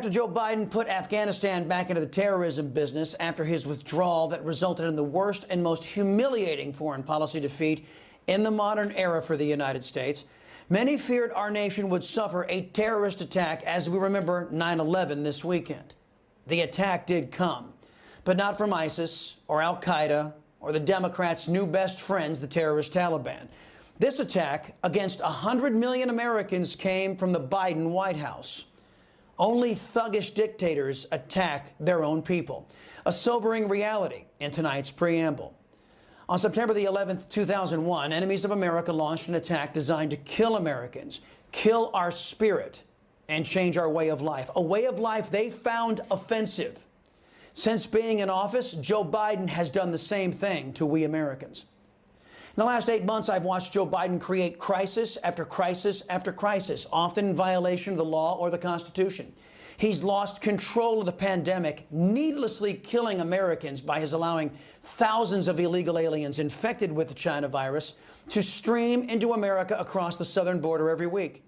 After Joe Biden put Afghanistan back into the terrorism business after his withdrawal that resulted in the worst and most humiliating foreign policy defeat in the modern era for the United States, many feared our nation would suffer a terrorist attack as we remember 9/11 this weekend. The attack did come, but not from ISIS or Al-Qaeda or the Democrats' new best friends, the terrorist Taliban. This attack against 100 million Americans came from the Biden White House. Only thuggish dictators attack their own people. A sobering reality in tonight's preamble. On September the 11th, 2001, enemies of America launched an attack designed to kill Americans, kill our spirit, and change our way of life. A way of life they found offensive. Since being in office, Joe Biden has done the same thing to we Americans. In the last 8 months, I've watched Joe Biden create crisis after crisis after crisis, often in violation of the law or the Constitution. He's lost control of the pandemic, needlessly killing Americans by his allowing thousands of illegal aliens infected with the China virus to stream into America across the southern border every week.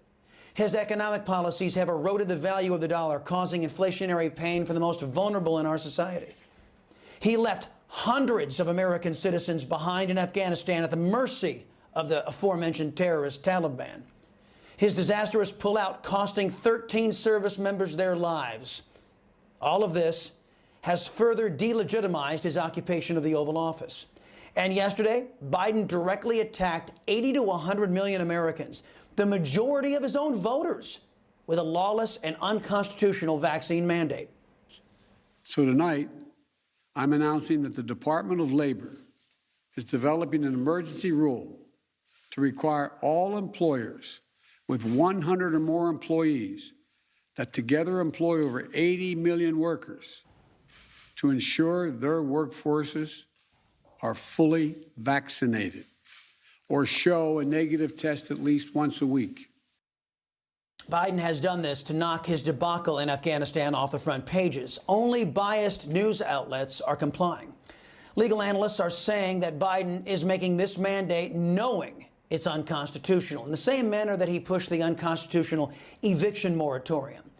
His economic policies have eroded the value of the dollar, causing inflationary pain for the most vulnerable in our society. He left hundreds of American citizens behind in Afghanistan at the mercy of the aforementioned terrorist Taliban. His disastrous pullout costing 13 service members their lives. All of this has further delegitimized his occupation of the Oval Office. And yesterday, Biden directly attacked 80 to 100 million Americans, the majority of his own voters, with a lawless and unconstitutional vaccine mandate. So tonight, I'm announcing that the Department of Labor is developing an emergency rule to require all employers with 100 or more employees that together employ over 80 million workers to ensure their workforces are fully vaccinated or show a negative test at least once a week. Biden has done this to knock his debacle in Afghanistan off the front pages. Only biased news outlets are complying. Legal analysts are saying that Biden is making this mandate knowing it's unconstitutional, in the same manner that he pushed the unconstitutional eviction moratorium.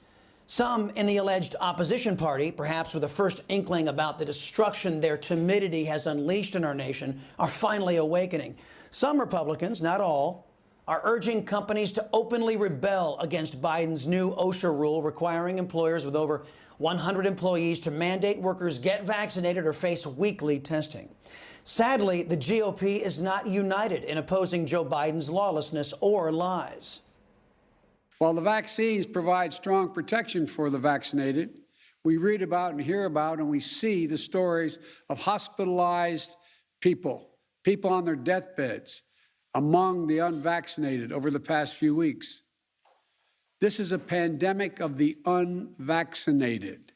Some in the alleged opposition party, perhaps with a first inkling about the destruction their timidity has unleashed in our nation, are finally awakening. Some Republicans, not all, are urging companies to openly rebel against Biden's new OSHA rule requiring employers with over 100 employees to mandate workers get vaccinated or face weekly testing. Sadly, the GOP is not united in opposing Joe Biden's lawlessness or lies. While the vaccines provide strong protection for the vaccinated, we read about and hear about and we see the stories of hospitalized people on their deathbeds, among the unvaccinated over the past few weeks. This is a pandemic of the unvaccinated.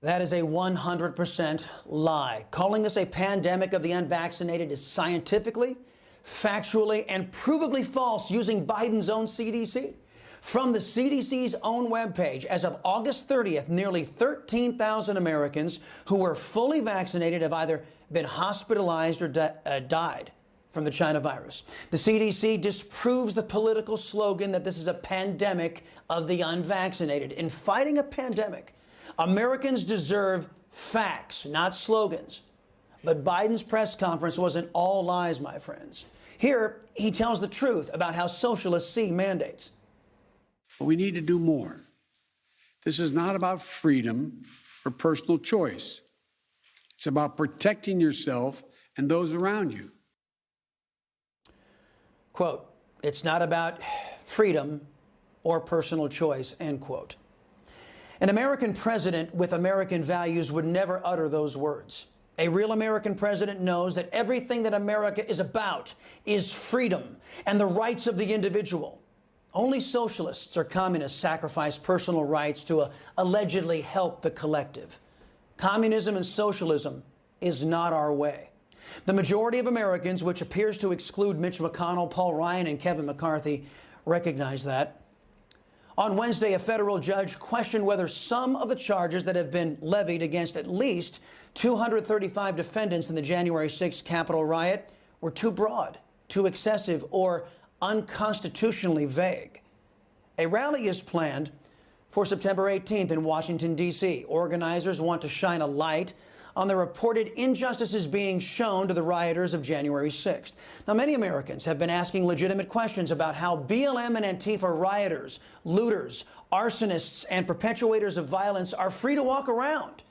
That is a 100% lie. Calling this a pandemic of the unvaccinated is scientifically, factually, and provably false using Biden's own CDC. From the CDC's own webpage, as of August 30th, nearly 13,000 Americans who were fully vaccinated have either been hospitalized or died from the China virus. The CDC disproves the political slogan that this is a pandemic of the unvaccinated. In fighting a pandemic, Americans deserve facts, not slogans. But Biden's press conference wasn't all lies, my friends. Here, he tells the truth about how socialists see mandates. But we need to do more. This is not about freedom or personal choice. It's about protecting yourself and those around you. Quote, it's not about freedom or personal choice, end quote. An American president with American values would never utter those words. A real American president knows that everything that America is about is freedom and the rights of the individual. Only socialists or communists sacrifice personal rights to allegedly help the collective. Communism and socialism is not our way. The majority of Americans, which appears to exclude Mitch McConnell, Paul Ryan, and Kevin McCarthy, recognize that. On Wednesday, a federal judge questioned whether some of the charges that have been levied against at least 235 defendants in the January 6th Capitol riot were too broad, too excessive, or unconstitutionally vague. A rally is planned For September 18th in Washington, D.C., organizers want to shine a light on the reported injustices being shown to the rioters of January 6th. Now, many Americans have been asking legitimate questions about how BLM and Antifa rioters, looters, arsonists, and perpetuators of violence are free to walk around.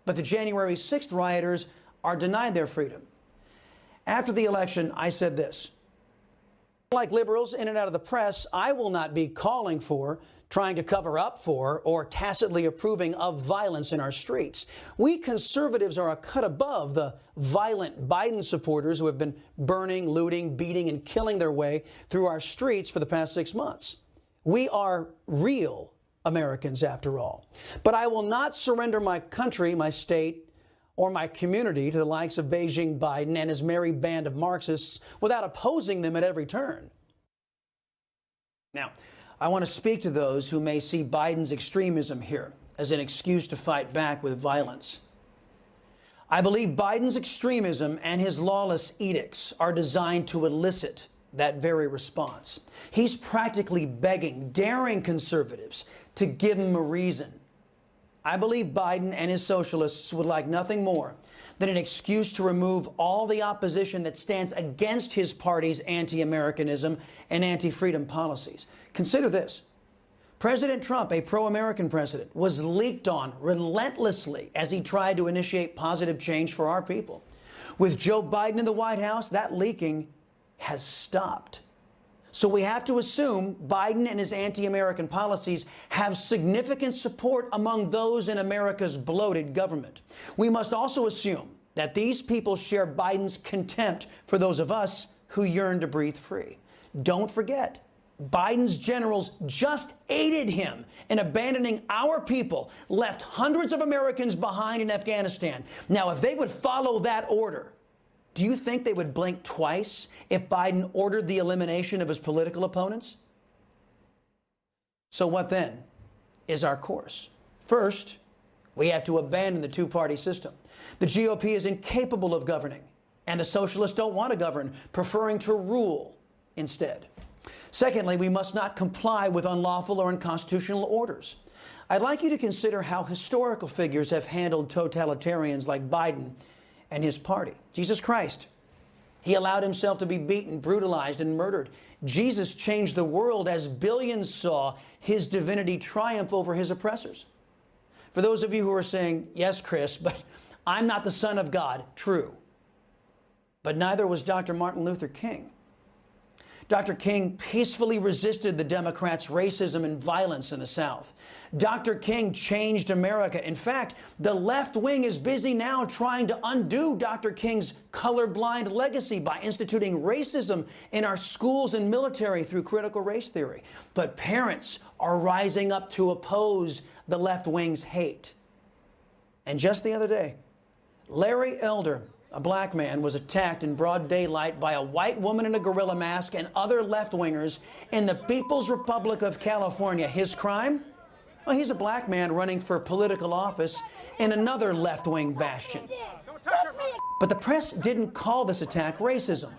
But the January 6th rioters are denied their freedom. After the election, I said this: like liberals in and out of the press, I will not be calling for, trying to cover up for, or tacitly approving of violence in our streets. We conservatives are a cut above the violent Biden supporters who have been burning, looting, beating, and killing their way through our streets for the past 6 months. We are real Americans, after all. But I will not surrender my country, my state, or my community to the likes of Beijing Biden and his merry band of Marxists without opposing them at every turn. Now, I want to speak to those who may see Biden's extremism here as an excuse to fight back with violence. I believe Biden's extremism and his lawless edicts are designed to elicit that very response. He's practically begging, daring conservatives to give him a reason. I believe Biden and his socialists would like nothing more than an excuse to remove all the opposition that stands against his party's anti-Americanism and anti-freedom policies. Consider this. President Trump, a pro-American president, was leaked on relentlessly as he tried to initiate positive change for our people. With Joe Biden in the White House, that leaking has stopped. So we have to assume Biden and his anti-American policies have significant support among those in America's bloated government. We must also assume that these people share Biden's contempt for those of us who yearn to breathe free. Don't forget, Biden's generals just aided him in abandoning our people, left hundreds of Americans behind in Afghanistan. Now, if they would follow that order, do you think they would blink twice if Biden ordered the elimination of his political opponents? So what then is our course? First, we have to abandon the two-party system. The GOP is incapable of governing, and the socialists don't want to govern, preferring to rule instead. Secondly, we must not comply with unlawful or unconstitutional orders. I'd like you to consider how historical figures have handled totalitarians like Biden and his party. Jesus Christ, he allowed himself to be beaten, brutalized, and murdered. Jesus changed the world as billions saw his divinity triumph over his oppressors. For those of you who are saying, yes, Chris, but I'm not the Son of God, true. But neither was Dr. Martin Luther King. Dr. King peacefully resisted the Democrats' racism and violence in the South. Dr. King changed America. In fact, the left wing is busy now trying to undo Dr. King's colorblind legacy by instituting racism in our schools and military through critical race theory. But parents are rising up to oppose the left wing's hate. And just the other day, Larr Elder, a black man, was attacked in broad daylight by a white woman in a gorilla mask and other left-wingers in the People's Republic of California. His crime? Well, he's a black man running for political office in another left-wing bastion. But the press didn't call this attack racism.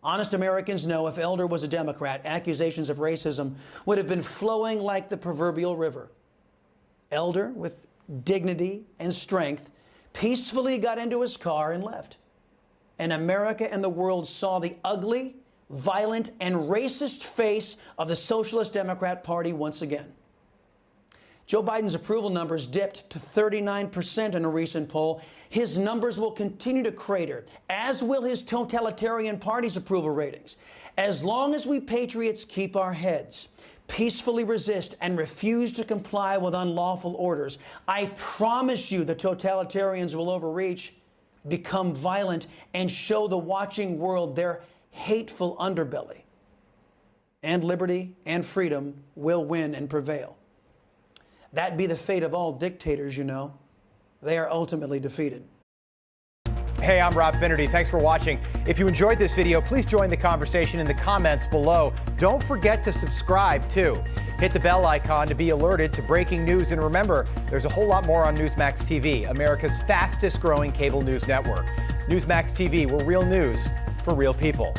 Honest Americans know if Elder was a Democrat, accusations of racism would have been flowing like the proverbial river. Elder, with dignity and strength, peacefully got into his car and left. And America and the world saw the ugly, violent, and racist face of the Socialist Democrat Party once again. Joe Biden's approval numbers dipped to 39% in a recent poll. His numbers will continue to crater, as will his totalitarian party's approval ratings. As long as we patriots keep our heads, peacefully resist, and refuse to comply with unlawful orders, I promise you the totalitarians will overreach, become violent, and show the watching world their hateful underbelly. And liberty and freedom will win and prevail. That be the fate of all dictators, you know. They are ultimately defeated. Hey, I'm Rob Finnerty. Thanks for watching. If you enjoyed this video, please join the conversation in the comments below. Don't forget to subscribe, too. Hit the bell icon to be alerted to breaking news. And remember, there's a whole lot more on Newsmax TV, America's fastest growing cable news network. Newsmax TV, we're real news for real people.